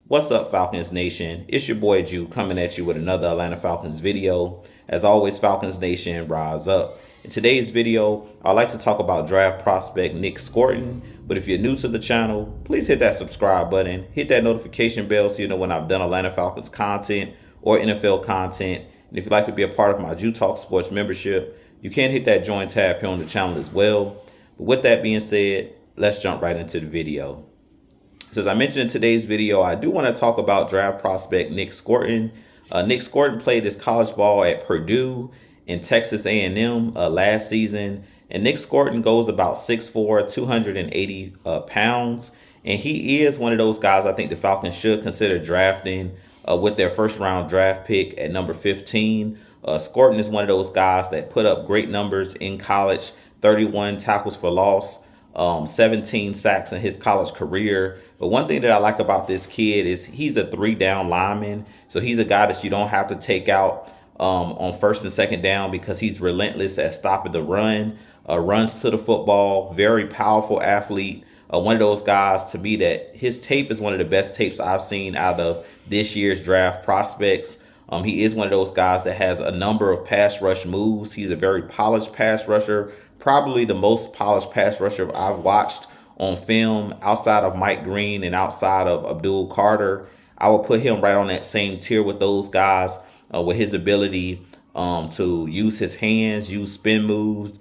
What's up, Falcons Nation? It's your boy Jew coming at you with another Atlanta Falcons video. As always, Falcons Nation, rise up. In today's video, I'd like to talk about draft prospect Nick Scourton. But if you're new to the channel, please hit that subscribe button, hit that notification bell so you know when I've done Atlanta Falcons content or NFL content. And if you'd like to be a part of my Jew Talk Sports membership, you can hit that join tab here on the channel as well. But with that being said, let's jump right into the video. So as I mentioned in today's video, I do want to talk about draft prospect Nick Scourton. Nick Scourton played his college ball at Purdue and Texas A&M last season. And Nick Scourton goes about 6'4", 280 pounds. And he is one of those guys I think the Falcons should consider drafting with their first round draft pick at number 15. Scourton is one of those guys that put up great numbers in college, 31 tackles for loss. 17 sacks in his college career. But one thing that I like about this kid is he's a 3-down lineman. So he's a guy that you don't have to take out on first and second down because he's relentless at stopping the run, runs to the football, very powerful athlete. One of those guys to me that his tape is one of the best tapes I've seen out of this year's draft prospects. He is one of those guys that has a number of pass rush moves. He's a very polished pass rusher, probably the most polished pass rusher I've watched on film outside of Mike Green and outside of Abdul Carter. I would put him right on that same tier with those guys with his ability to use his hands, use spin moves,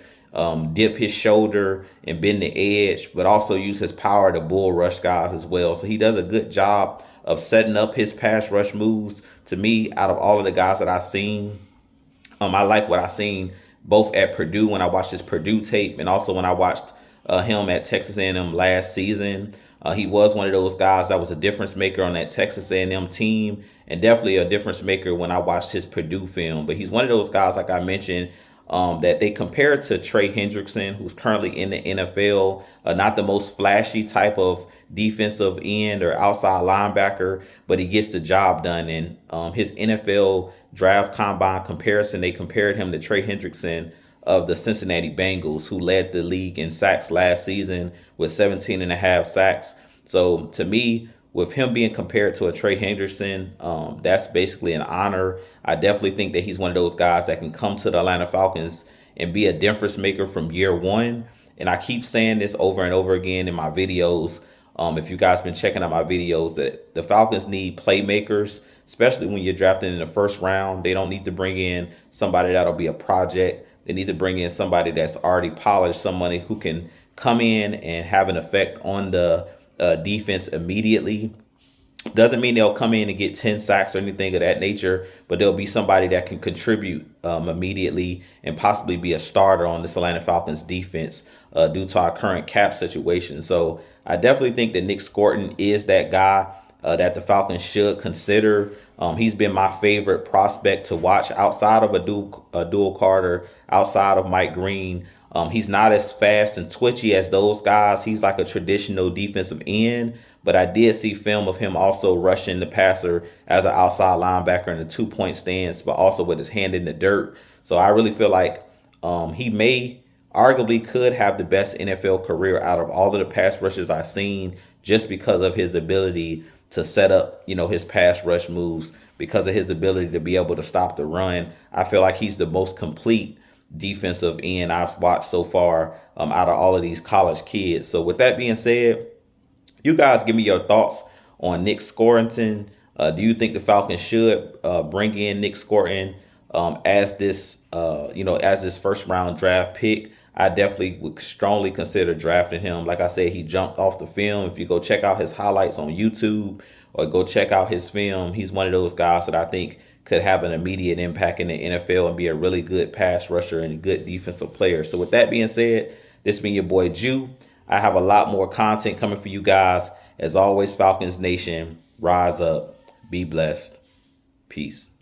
dip his shoulder and bend the edge, but also use his power to bull rush guys as well. So he does a good job of setting up his pass rush moves. To me, out of all of the guys that I've seen, I like what I've seen both at Purdue when I watched his Purdue tape and also when I watched him at Texas A&M last season. He was one of those guys that was a difference maker on that Texas A&M team and definitely a difference maker when I watched his Purdue film. But he's one of those guys, like I mentioned, that they compare to Trey Hendrickson, who's currently in the NFL, not the most flashy type of defensive end or outside linebacker, but he gets the job done. And his NFL draft combine comparison, they compared him to Trey Hendrickson of the Cincinnati Bengals, who led the league in sacks last season with 17.5 sacks. So to me, with him being compared to a Trey Hendrickson, that's basically an honor. I definitely think that he's one of those guys that can come to the Atlanta Falcons and be a difference maker from year one. And I keep saying this over and over again in my videos. If you guys been checking out my videos, that the Falcons need playmakers, especially when you're drafting in the first round. They don't need to bring in somebody that'll be a project. They need to bring in somebody that's already polished, somebody who can come in and have an effect on the defense immediately. Doesn't mean they'll come in and get 10 sacks or anything of that nature, but there'll be somebody that can contribute immediately and possibly be a starter on this Atlanta Falcons defense due to our current cap situation. So I definitely think that Nick Scourton is that guy that the Falcons should consider. He's been my favorite prospect to watch outside of Abdul Carter, outside of Mike Green. He's not as fast and twitchy as those guys. He's like a traditional defensive end, but I did see film of him also rushing the passer as an outside linebacker in a 2-point stance, but also with his hand in the dirt. So I really feel like he may arguably could have the best NFL career out of all of the pass rushers I've seen just because of his ability to set up, his pass rush moves, because of his ability to be able to stop the run. I feel like he's the most complete defensive end I've watched so far out of all of these college kids. So with that being said, you guys give me your thoughts on Nick Scourton. Do you think the Falcons should bring in Nick Scourton as this, as this first round draft pick? I definitely would strongly consider drafting him. Like I said, he jumped off the film. If you go check out his highlights on YouTube or go check out his film, he's one of those guys that I think could have an immediate impact in the NFL and be a really good pass rusher and a good defensive player. So with that being said, this has been your boy Jew. I have a lot more content coming for you guys. As always, Falcons Nation, rise up, be blessed, peace.